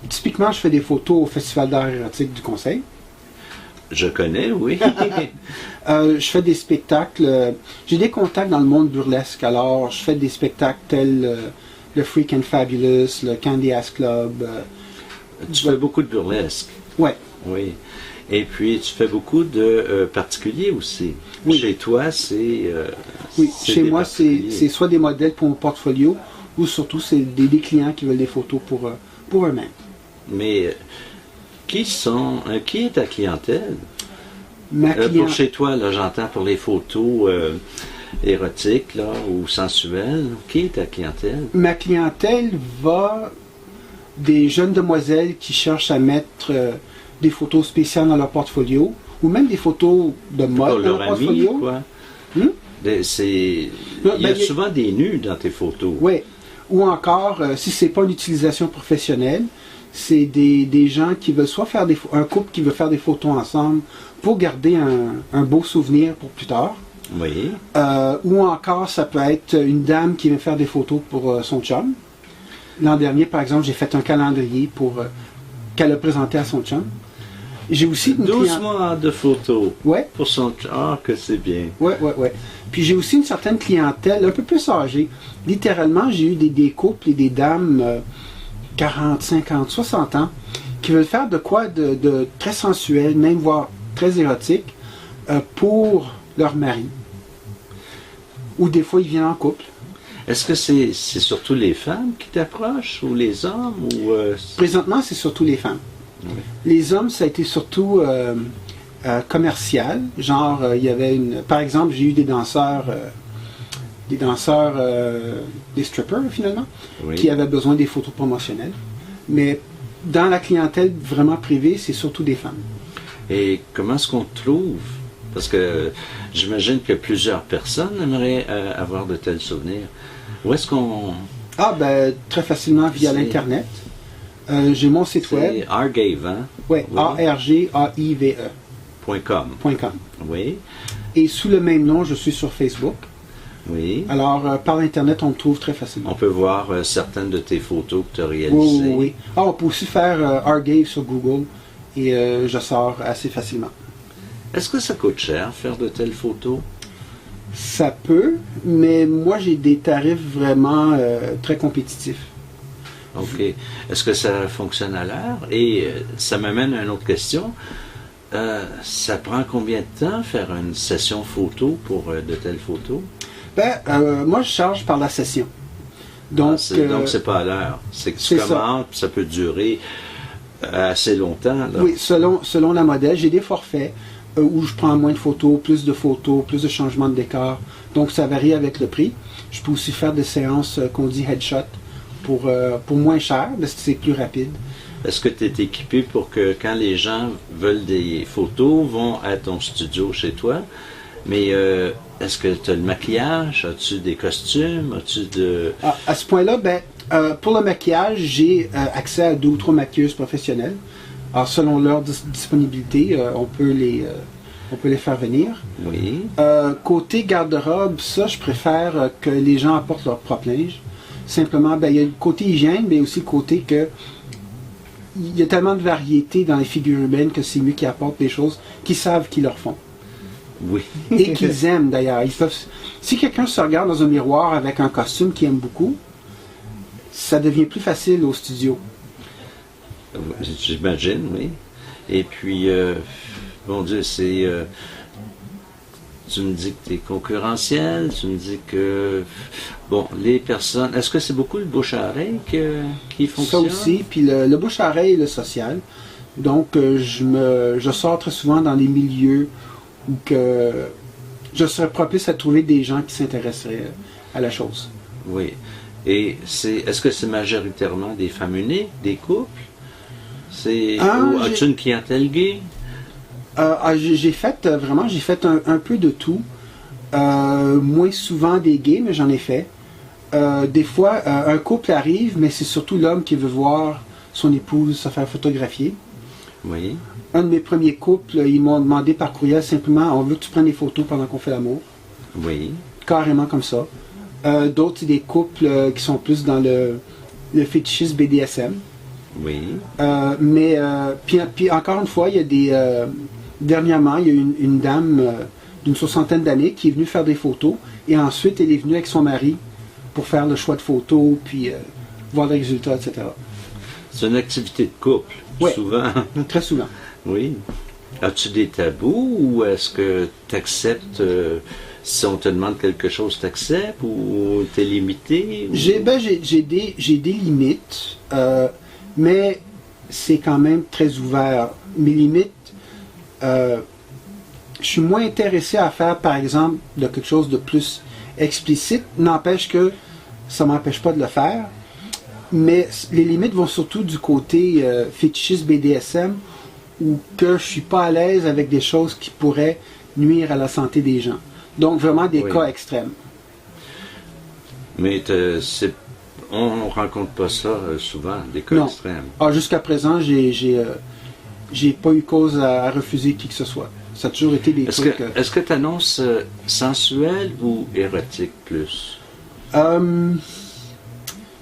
Typiquement, je fais des photos au Festival d'art érotique du Conseil. Je connais, oui. Je fais des spectacles. J'ai des contacts dans le monde burlesque, alors je fais des spectacles tels le Freak and Fabulous, le Candy Ass Club. Tu fais beaucoup de burlesque. Ouais. Oui. Et puis, tu fais beaucoup de particuliers aussi. Oui. Chez toi, c'est... oui, chez moi, c'est soit des modèles pour mon portfolio, ou surtout, c'est des clients qui veulent des photos pour eux-mêmes. Mais qui est ta clientèle? Ma pour chez toi, là, j'entends pour les photos érotiques là, ou sensuelles. Qui est ta clientèle? Ma clientèle va des jeunes demoiselles qui cherchent à mettre des photos spéciales dans leur portfolio, ou même des photos de mode dans leur portfolio. Quoi. Il y a souvent des nus dans tes photos. Oui. Ou encore, si c'est pas une utilisation professionnelle, c'est des gens qui veulent soit faire un couple qui veut faire des photos ensemble pour garder un beau souvenir pour plus tard. Oui. Ou encore, ça peut être une dame qui veut faire des photos pour son chum. L'an dernier, par exemple, j'ai fait un calendrier qu'elle a présenté à son chum. J'ai aussi 12 mois de photos. Ouais. Pour son chum. Ah, que c'est bien. Ouais. Puis j'ai aussi une certaine clientèle un peu plus âgée. Littéralement, j'ai eu des couples et des dames 40, 50, 60 ans qui veulent faire de quoi de très sensuel, même voire très érotique, pour leur mari. Ou des fois, ils viennent en couple. Est-ce que c'est surtout les femmes qui t'approchent ou les hommes? Présentement, c'est surtout les femmes. Oui. Les hommes, ça a été surtout commercial. Genre, il y avait par exemple, j'ai eu des danseurs, des strippers finalement, oui, qui avaient besoin des photos promotionnelles. Mais dans la clientèle vraiment privée, c'est surtout des femmes. Et comment est-ce qu'on trouve Parce que j'imagine que plusieurs personnes aimeraient avoir de tels souvenirs. Où est-ce qu'on... Ah, ben, très facilement via l'Internet. J'ai mon site web. C'est Argave, hein? Ouais, oui, A-R-G-A-I-V-E. .com. Oui. Et sous le même nom, je suis sur Facebook. Oui. Alors, par Internet, on me trouve très facilement. On peut voir certaines de tes photos que tu as réalisées. Oui, oui. Ah, on peut aussi faire Argave sur Google et je sors assez facilement. Est-ce que ça coûte cher, faire de telles photos? Ça peut, mais moi, j'ai des tarifs vraiment très compétitifs. OK. Est-ce que ça fonctionne à l'heure? Et ça m'amène à une autre question. Ça prend combien de temps faire une session photo pour de telles photos? Ben, moi, je charge par la session. Donc, c'est pas à l'heure. C'est que tu commandes, ça peut durer assez longtemps. Là. Oui, selon la modèle. J'ai des forfaits où je prends moins de photos, plus de changements de décor. Donc, ça varie avec le prix. Je peux aussi faire des séances qu'on dit headshot pour moins cher, parce que c'est plus rapide. Est-ce que tu es équipé pour que quand les gens veulent des photos, vont à ton studio chez toi, mais est-ce que tu as le maquillage? As-tu des costumes? As-tu de... À ce point-là, ben, pour le maquillage, j'ai accès à 2 ou 3 maquilleuses professionnelles. Alors, selon leur disponibilité, on peut les faire venir. Oui. Côté garde-robe, ça, je préfère que les gens apportent leur propre linge. Simplement, ben, il y a le côté hygiène, mais aussi le côté que il y a tellement de variété dans les figures humaines que c'est mieux qu'ils apportent des choses qu'ils savent qu'ils leur font. Oui. Et qu'ils aiment d'ailleurs. Si quelqu'un se regarde dans un miroir avec un costume qu'il aime beaucoup, ça devient plus facile au studio. J'imagine, oui. Et puis, mon Dieu, c'est... tu me dis que tu es concurrentiel, tu me dis que... Bon, les personnes... Est-ce que c'est beaucoup le bouche-à-oreille qui fonctionne? Ça aussi, puis le bouche-à-oreille et le social. Donc, je sors très souvent dans les milieux où que je serais propice à trouver des gens qui s'intéresseraient à la chose. Oui. Et est-ce que c'est majoritairement des femmes uniques, des couples? Ou as-tu une clientèle gay? J'ai fait un peu de tout. Moins souvent des gays, mais j'en ai fait. Des fois, un couple arrive, mais c'est surtout l'homme qui veut voir son épouse se faire photographier. Oui. Un de mes premiers couples, ils m'ont demandé par courriel simplement, on veut que tu prennes des photos pendant qu'on fait l'amour. Oui. Carrément comme ça. D'autres, c'est des couples qui sont plus dans le fétichisme BDSM. Oui. Puis encore une fois, il y a des... dernièrement, il y a une dame d'une 60aine d'années qui est venue faire des photos et ensuite elle est venue avec son mari pour faire le choix de photos, puis voir les résultats, etc. C'est une activité de couple, souvent. Très souvent. Oui. As-tu des tabous ou est-ce que tu acceptes, si on te demande quelque chose, tu acceptes ou tu es limité? Ou... J'ai des limites, mais c'est quand même très ouvert. Mes limites, je suis moins intéressé à faire, par exemple, de quelque chose de plus explicite, n'empêche que ça ne m'empêche pas de le faire. Mais les limites vont surtout du côté fétichiste BDSM, où que je suis pas à l'aise avec des choses qui pourraient nuire à la santé des gens. Donc vraiment des cas extrêmes. Mais on ne rencontre pas ça souvent, des cas extrêmes. Jusqu'à présent, j'ai pas eu cause à refuser qui que ce soit. Ça a toujours été des trucs... Est-ce que tu annonces sensuel ou érotique plus?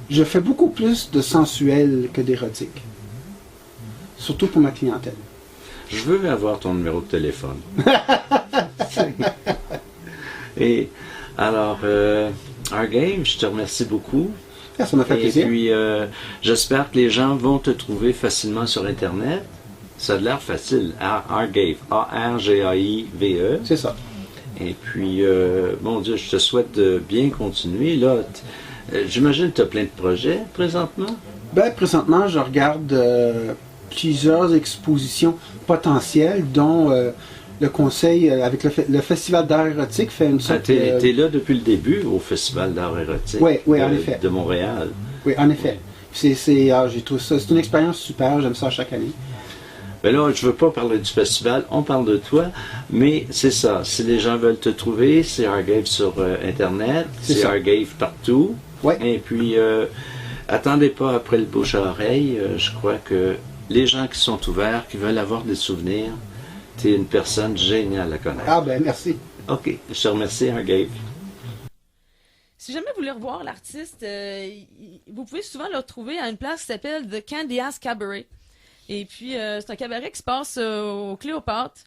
Je fais beaucoup plus de sensuel que d'érotique. Surtout pour ma clientèle. Je veux avoir ton numéro de téléphone. Et alors, Argave, je te remercie beaucoup. Ça m'a fait plaisir. Et puis, j'espère que les gens vont te trouver facilement sur Internet. Ça a l'air facile. Argave. A-R-G-A-I-V-E. C'est ça. Et puis, mon Dieu, je te souhaite de bien continuer. Là, j'imagine que tu as plein de projets présentement? Présentement, je regarde plusieurs expositions potentielles, dont le conseil avec le Festival d'art érotique fait une sorte... Tu es là depuis le début au Festival d'art érotique en effet. De Montréal. Oui, en effet. J'ai trouvé ça, c'est une expérience super, j'aime ça chaque année. Ben là, je veux pas parler du festival, on parle de toi, mais c'est ça. Si les gens veulent te trouver, c'est Argave sur Internet, c'est Argave partout. Ouais. Et puis, attendez pas après le bouche à oreille. Je crois que les gens qui sont ouverts, qui veulent avoir des souvenirs, tu es une personne géniale à connaître. Ah ben, merci. OK, je te remercie, Argave. Si jamais vous voulez revoir l'artiste, vous pouvez souvent le retrouver à une place qui s'appelle The Candy Ass Cabaret. Et puis, c'est un cabaret qui se passe au Cléopâtre.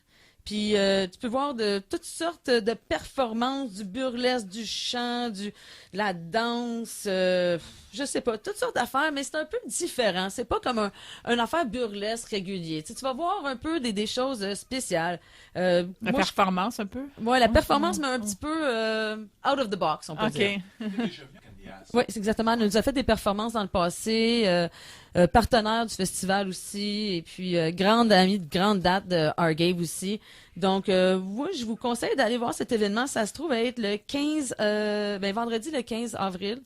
Puis, tu peux voir de toutes sortes de performances, du burlesque, du chant, de la danse, je sais pas, toutes sortes d'affaires, mais c'est un peu différent. C'est pas comme un affaire burlesque régulier. Tu sais, tu vas voir un peu des choses spéciales. La performance, un peu? Ouais, la performance, mais un petit peu out of the box, on peut dire. Oui, c'est exactement. Elle nous a fait des performances dans le passé, partenaire du festival aussi, et puis grande amie de grande date de Argave aussi. Donc, moi, je vous conseille d'aller voir cet événement. Ça se trouve à être le 15, vendredi le 15 avril.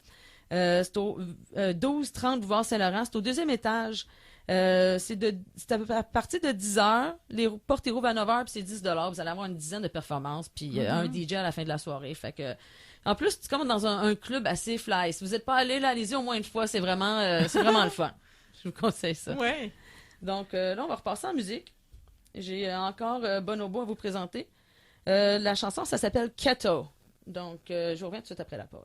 C'est au 1230 boulevard Saint-Laurent. C'est au 2e étage. C'est à partir de 10h. Les portes ouvrent à 9h, puis c'est 10 $. Vous allez avoir une dizaine de performances, puis un DJ à la fin de la soirée. Fait que, en plus, c'est comme dans un club assez fly. Si vous n'êtes pas allé là, allez-y au moins une fois. C'est vraiment le fun. Je vous conseille ça. Ouais. Donc, là, on va repasser en musique. J'ai encore Bonobo à vous présenter. La chanson, ça s'appelle Keto. Donc, je reviens tout de suite après la pause.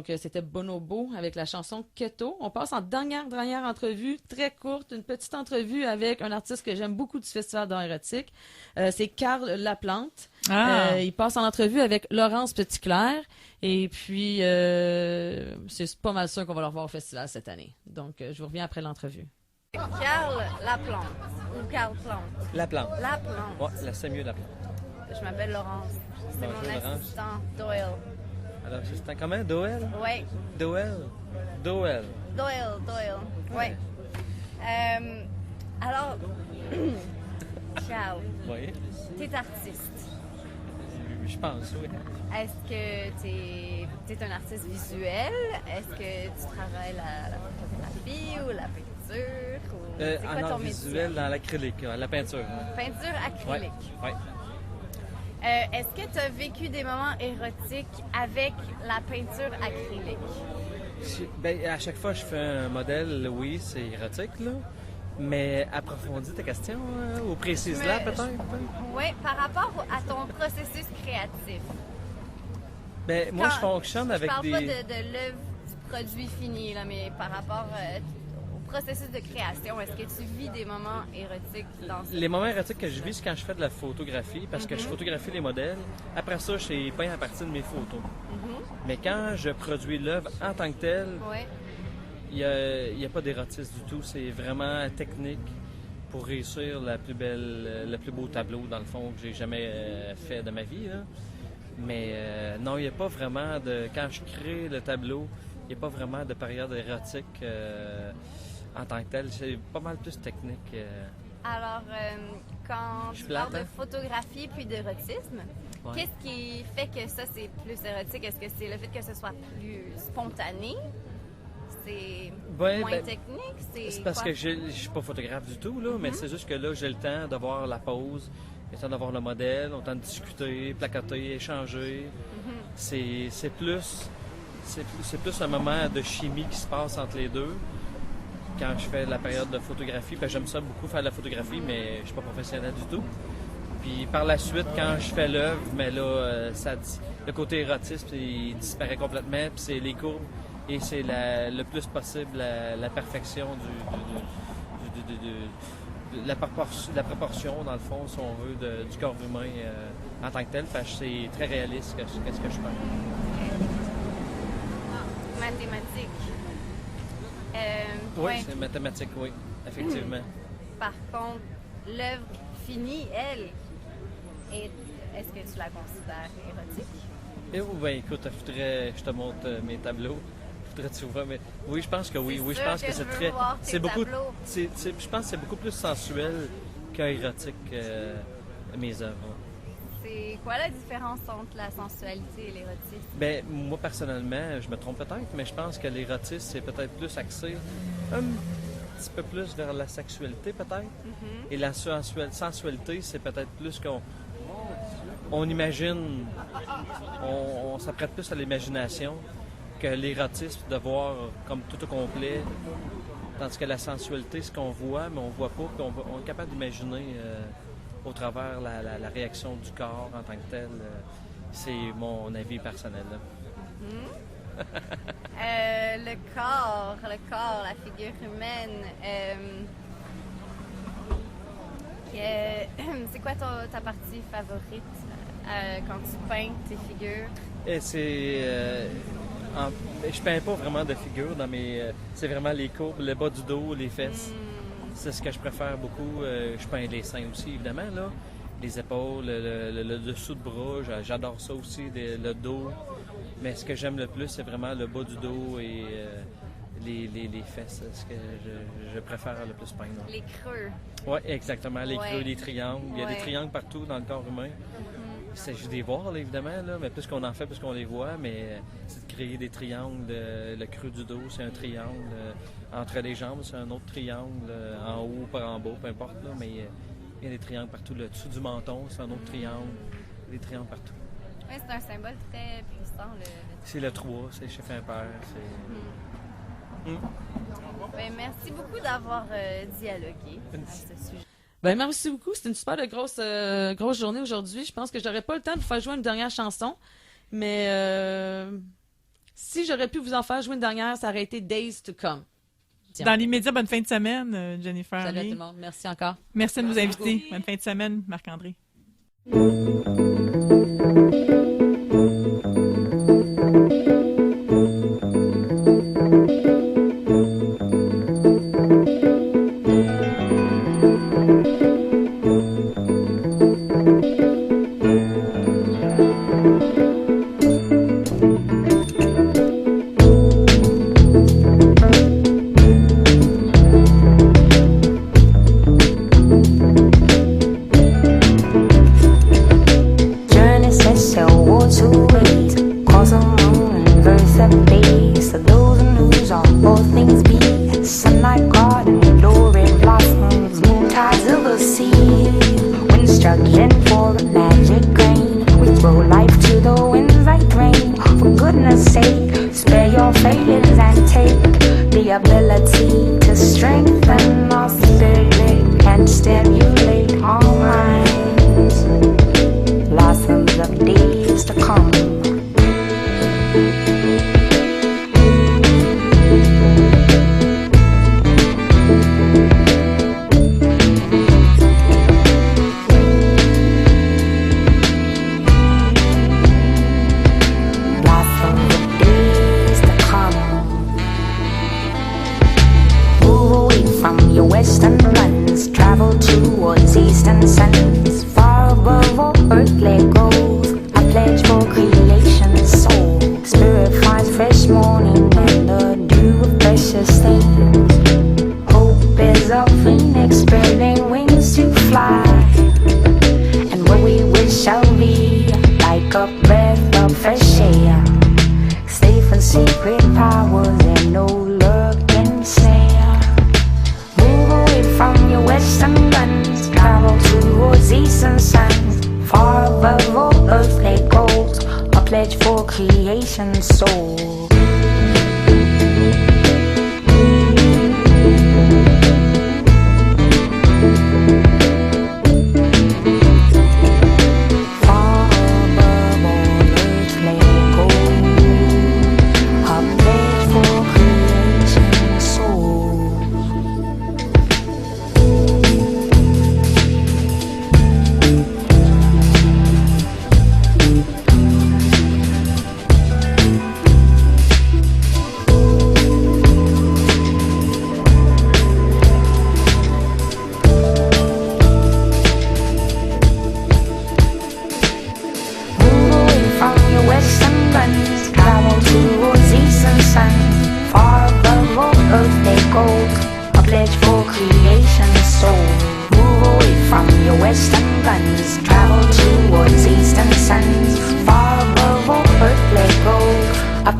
Donc, c'était Bonobo avec la chanson Keto. On passe en dernière entrevue, très courte, une petite entrevue avec un artiste que j'aime beaucoup du Festival d'art érotique. C'est Carl Laplante. Il passe en entrevue avec Laurence Petitclerc. Et puis, c'est pas mal sûr qu'on va le revoir au festival cette année. Donc, je vous reviens après l'entrevue. Carl Laplante ou Carl Plante? Laplante. Laplante. Ouais, c'est mieux Laplante. Je m'appelle Laurence. C'est Bonjour, mon Laurence. assistant Doyle. Alors, c'est comment? Doyle? Oui. Doyle? Doyle. Doyle. Oui. Alors, ciao. Oui. T'es artiste. Je pense, oui. Est-ce que t'es un artiste visuel? Est-ce que tu travailles la photographie ou la peinture? Ou c'est quoi En ton art visuel, métier? dans l'acrylique, la peinture. Peinture acrylique. Oui. Est-ce que tu as vécu des moments érotiques avec la peinture acrylique? À chaque fois que je fais un modèle, oui, c'est érotique, là. Mais approfondis ta question, ou précise-la peut-être. Oui, par rapport à ton processus créatif. Moi, je fonctionne avec des... Je des... parle pas de l'œuvre du produit fini, là, mais par rapport au processus de création, est-ce que tu vis des moments érotiques dans ce... Les moments érotiques que je vis, c'est quand je fais de la photographie, parce que je photographie les modèles. Après ça, je les peins à partir de mes photos. Mais quand je produis l'œuvre en tant que telle, il n'y a pas d'érotisme du tout. C'est vraiment technique pour réussir le plus beau tableau, dans le fond, que j'ai jamais fait de ma vie, là. Mais non, il n'y a pas vraiment de... Quand je crée le tableau, il n'y a pas vraiment de période érotique en tant que telle. C'est pas mal plus technique. Alors, quand tu parles de photographie puis d'érotisme, qu'est-ce qui fait que ça, c'est plus érotique? Est-ce que c'est le fait que ce soit plus spontané? C'est moins technique? C'est parce que je suis pas photographe du tout, là, mais c'est juste que là, j'ai le temps de voir la pose, le temps d'avoir le modèle, on a le temps de discuter, placoter, échanger. C'est plus un moment de chimie qui se passe entre les deux. Quand je fais la période de photographie, j'aime ça beaucoup faire de la photographie, mais je suis pas professionnel du tout. Puis par la suite, quand je fais l'œuvre, mais là, le côté érotisme, il disparaît complètement, puis c'est les courbes. Et c'est le plus possible la perfection de la proportion, dans le fond, si on veut, du corps humain en tant que tel, parce que c'est très réaliste qu'est-ce que je fais. Mathématiques. Oui, c'est mathématique, oui, effectivement. Par contre, l'œuvre finie, elle, est-ce que tu la considères érotique? Écoute, il faudrait que je te montre mes tableaux. Tu vois, mais oui, je pense que oui. Oui, je pense que c'est très. C'est beaucoup. Je pense que c'est beaucoup plus sensuel qu'érotique mes œuvres. C'est quoi la différence entre la sensualité et l'érotisme? Moi personnellement, je me trompe peut-être, mais je pense que l'érotisme c'est peut-être plus axé un petit peu plus vers la sexualité peut-être. Et la sensualité, c'est peut-être plus qu'on imagine, on s'apprête plus à l'imagination que l'érotisme de voir comme tout au complet, tandis que la sensualité, ce qu'on voit, mais on voit pas, puis on est capable d'imaginer au travers la réaction du corps en tant que tel. C'est mon avis personnel. Le corps, la figure humaine. C'est quoi ta partie favorite quand tu peins tes figures? Je peins pas vraiment de figures dans c'est vraiment les courbes, le bas du dos, les fesses. C'est ce que je préfère beaucoup. Je peins les seins aussi, évidemment, là. Les épaules, le dessous de bras, j'adore ça aussi, le dos. Mais ce que j'aime le plus, c'est vraiment le bas du dos et les fesses. Ce que je préfère le plus peindre. Les creux. Oui, exactement. Les creux, les triangles. Il y a des triangles partout dans le corps humain. Il s'agit de les voir, là, évidemment, là, mais plus qu'on en fait, plus qu'on les voit, mais c'est de créer des triangles. Le creux du dos, c'est un triangle. Entre les jambes, c'est un autre triangle. En haut, par en bas, peu importe, là, mais il y a des triangles partout. Le dessous du menton, c'est un autre triangle. Des triangles partout. Oui, c'est un symbole très puissant. C'est le 3, c'est chef impair. Merci beaucoup d'avoir dialogué à ce sujet. Merci beaucoup. C'était une super grosse journée aujourd'hui. Je pense que j'aurais pas le temps de vous faire jouer une dernière chanson, mais Si j'aurais pu vous en faire jouer une dernière, ça aurait été Days to Come. Tiens. Dans l'immédiat, bonne fin de semaine, Jennifer. Salut à tout le monde. Merci encore. Merci de nous inviter. Bonne fin de semaine, Marc-André.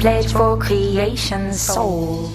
Pledge for creation soul.